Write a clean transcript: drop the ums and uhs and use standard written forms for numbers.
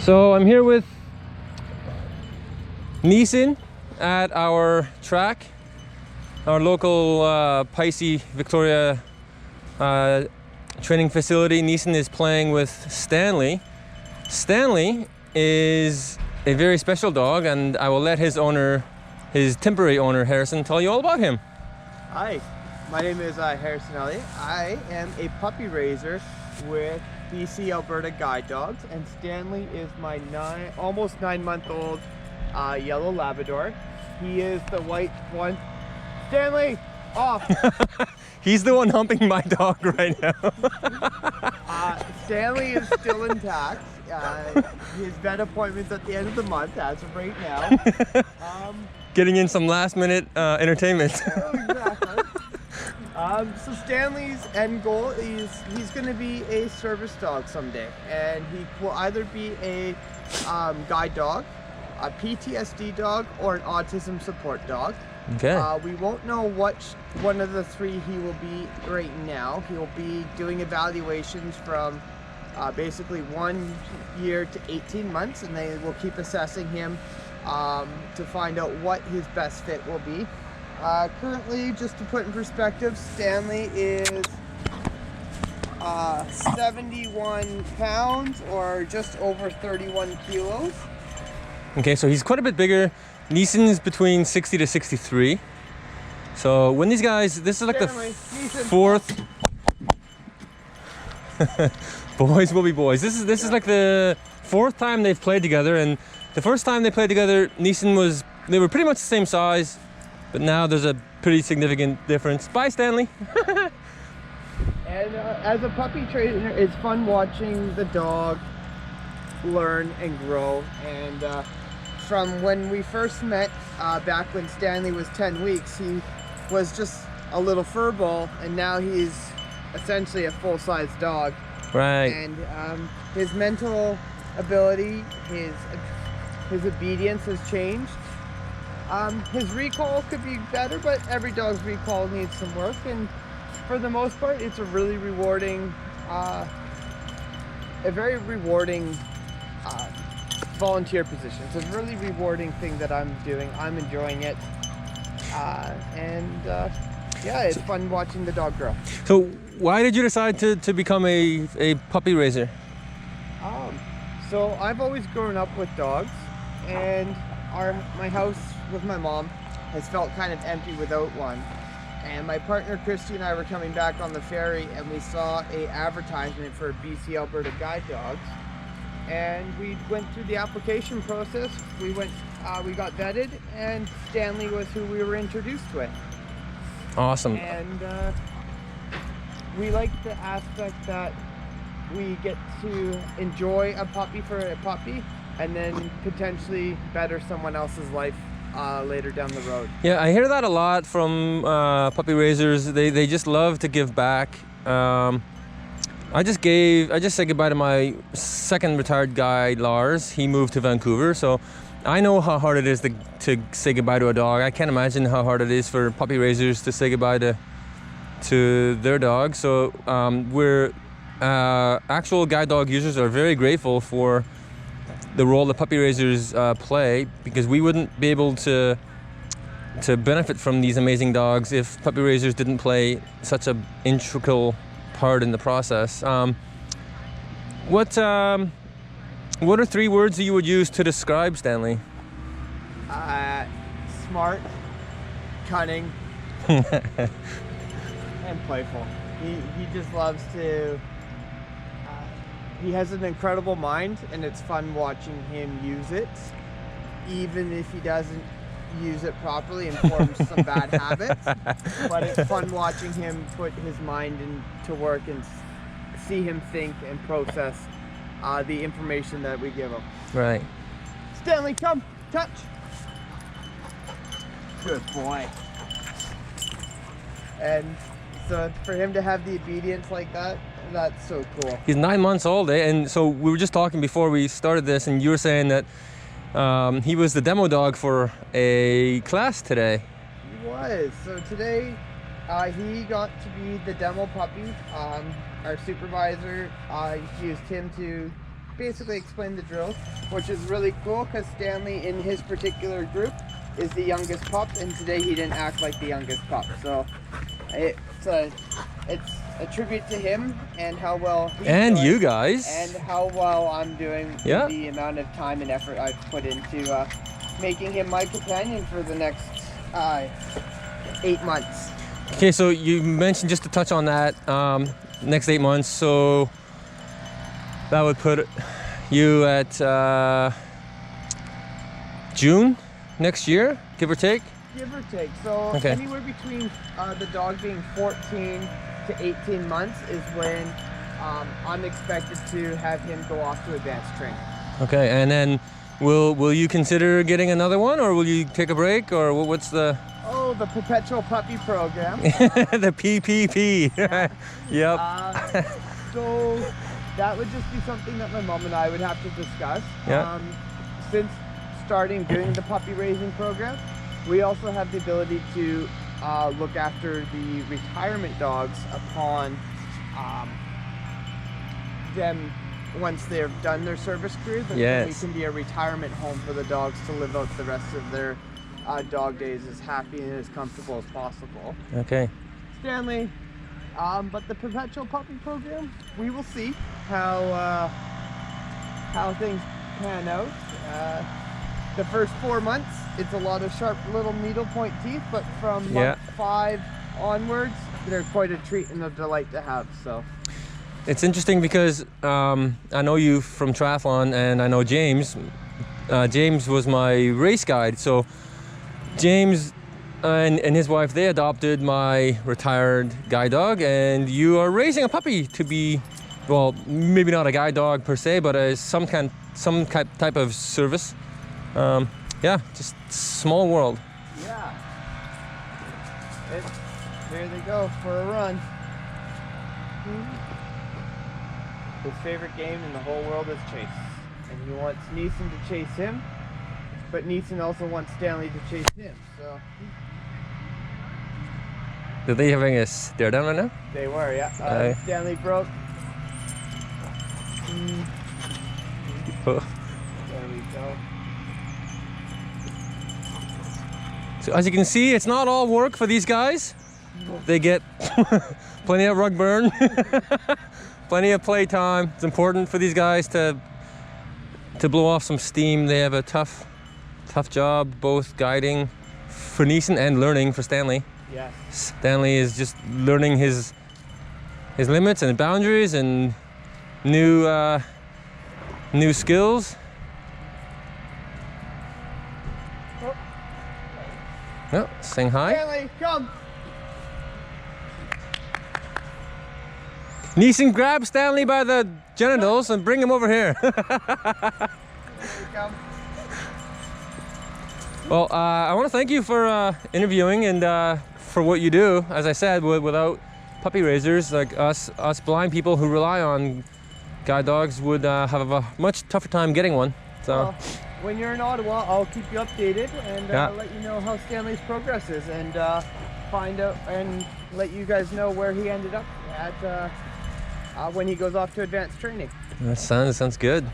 So I'm here with Neeson at our track, our local Pisces Victoria training facility. Neeson is playing with Stanley. Stanley is a very special dog, and I will let his owner, his temporary owner, Harrison, tell you all about him. Hi, my name is Harrison Elliott. I am a puppy raiser with BC Alberta Guide Dogs, and Stanley is my almost 9-month-old yellow Labrador. He is the white one. Stanley, off! He's the one humping my dog right now. Stanley is still intact. His vet appointment's at the end of the month as of right now. Getting in some last-minute entertainment. Exactly. So Stanley's end goal is he's going to be a service dog someday, and he will either be a guide dog, a PTSD dog, or an autism support dog. Okay. We won't know which one of the three he will be right now. He will be doing evaluations from basically 1 year to 18 months, and they will keep assessing him to find out what his best fit will be. Currently, just to put in perspective, Stanley is 71 pounds, or just over 31 kilos. Okay, so he's quite a bit bigger. Neeson's between 60 to 63. So when these guys, this is like Stanley, the Neeson. fourth. Boys will be boys. This is like the fourth time they've played together, and the first time they played together, they were pretty much the same size, but now there's a pretty significant difference. Bye, Stanley. And as a puppy trainer, it's fun watching the dog learn and grow. And from when we first met, back when Stanley was 10 weeks, he was just a little fur ball, and now he's essentially a full-size dog. Right. And his mental ability, his obedience has changed. His recall could be better, but every dog's recall needs some work, and for the most part, it's a really rewarding, a very rewarding volunteer position. It's a really rewarding thing that I'm doing. I'm enjoying it, yeah, it's fun watching the dog grow. So why did you decide to become a puppy raiser? So I've always grown up with dogs, and my house with my mom has felt kind of empty without one. And my partner Christy and I were coming back on the ferry, and we saw a advertisement for BC Alberta Guide Dogs, and we went through the application process. We got vetted, and Stanley was who we were introduced with. Awesome. And we like the aspect that we get to enjoy a puppy for a puppy, and then potentially better someone else's life later down the road. Yeah, I hear that a lot from puppy raisers. They just love to give back. I just said goodbye to my second retired guy, Lars. He moved to Vancouver, so I know how hard it is to say goodbye to a dog. I can't imagine how hard it is for puppy raisers to say goodbye to their dog. So we're actual guide dog users are very grateful for the role the puppy raisers play, because we wouldn't be able to benefit from these amazing dogs if puppy raisers didn't play such an integral part in the process. What are 3 words that you would use to describe Stanley? Smart, cunning, and playful. He just loves to. He has an incredible mind, and it's fun watching him use it, even if he doesn't use it properly and forms some bad habits. But it's fun watching him put his mind into work and see him think and process the information that we give him. Right. Stanley, come, touch. Good boy. And so for him to have the obedience like that, that's so cool. He's 9 months old, and so we were just talking before we started this, and you were saying that he was the demo dog for a class today. He was. So today he got to be the demo puppy. Our supervisor used him to basically explain the drills, which is really cool because Stanley in his particular group is the youngest pup, and today he didn't act like the youngest pup. So it's a tribute to him and how well he's And doing, you guys. and how well I'm doing with Yeah. the amount of time and effort I've put into making him my companion for the next 8 months. Okay, so you mentioned, just to touch on that, next 8 months, so that would put you at June next year, give or take? Give or take. So Okay. anywhere between the dog being 14 to 18 months is when I'm expected to have him go off to advanced training. Okay, and then will you consider getting another one, or will you take a break, or what's the... Oh, the Perpetual Puppy Program. the PPP. Yep. So that would just be something that my mom and I would have to discuss. Yeah. Since starting doing the puppy raising program, we also have the ability to look after the retirement dogs upon them once they've done their service career. That Yes. we can be a retirement home for the dogs to live out the rest of their dog days as happy and as comfortable as possible. Okay. Stanley, but the Perpetual Puppy Program, we will see how things pan out. The first 4 months, it's a lot of sharp little needle point teeth, but from month 5 onwards, they're quite a treat and a delight to have. So It's interesting because I know you from triathlon, and I know James. James was my race guide, so James and his wife, they adopted my retired guide dog, and you are raising a puppy to be, well, maybe not a guide dog per se, but some type of service. Yeah, just small world. yeah, here they go for a run. His favorite game in the whole world is chase, and he wants Neeson to chase him, but Neeson also wants Stanley to chase him. So Are they having a stare down right now? they were, yeah. Stanley broke. Oh. There we go. So as you can see, it's not all work for these guys. They get plenty of rug burn, plenty of playtime. It's important for these guys to blow off some steam. They have a tough job, both guiding for Neeson and learning for Stanley. Yes. Stanley is just learning his limits and boundaries and new skills. Oh, saying hi. Stanley, come. Neeson, grab Stanley by the genitals and bring him over here. Come. Well, I want to thank you for interviewing and for what you do. As I said, without puppy raisers like us blind people who rely on guide dogs would have a much tougher time getting one. So. Well, when you're in Ottawa, I'll keep you updated and Yeah. let you know how Stanley's progress is, and find out and let you guys know where he ended up at when he goes off to advanced training. That sounds good.